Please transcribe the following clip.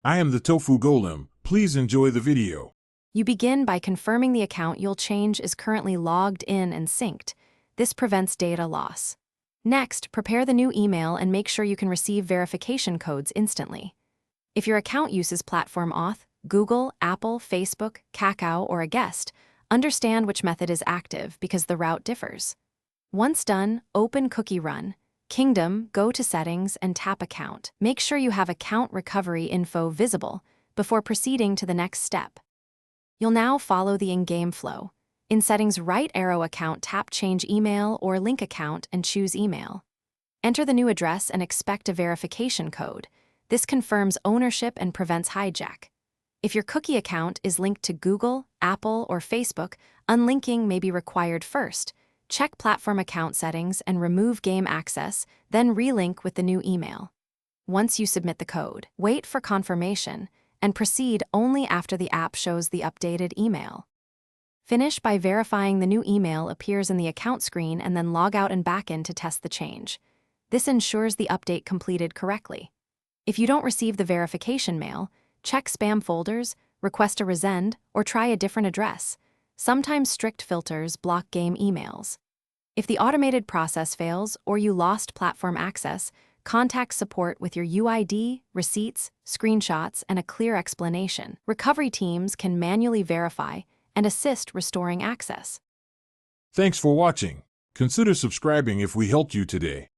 I am the Tofu Golem. Please enjoy the video. You begin by confirming the account you'll change is currently logged in and synced. This prevents data loss. Next, prepare the new email and make sure you can receive verification codes instantly. If your account uses Platform Auth, Google, Apple, Facebook, Kakao, or a guest, understand which method is active because the route differs. Once done, open Cookie Run. Kingdom, go to Settings and tap Account. Make sure you have account recovery info visible before proceeding to the next step. You'll now follow the in-game flow. In Settings, right arrow account, tap Change Email or Link Account and choose Email. Enter the new address and expect a verification code. This confirms ownership and prevents hijack. If your cookie account is linked to Google, Apple, or Facebook, unlinking may be required first. Check platform account settings and remove game access, then relink with the new email. Once you submit the code, wait for confirmation and proceed only after the app shows the updated email. Finish by verifying the new email appears in the account screen and then log out and back in to test the change. This ensures the update completed correctly. If you don't receive the verification mail, check spam folders, request a resend, or try a different address. Sometimes strict filters block game emails. If the automated process fails or you lost platform access, contact support with your UID, receipts, screenshots, and a clear explanation. Recovery teams can manually verify and assist restoring access. Thanks for watching. Consider subscribing if we helped you today.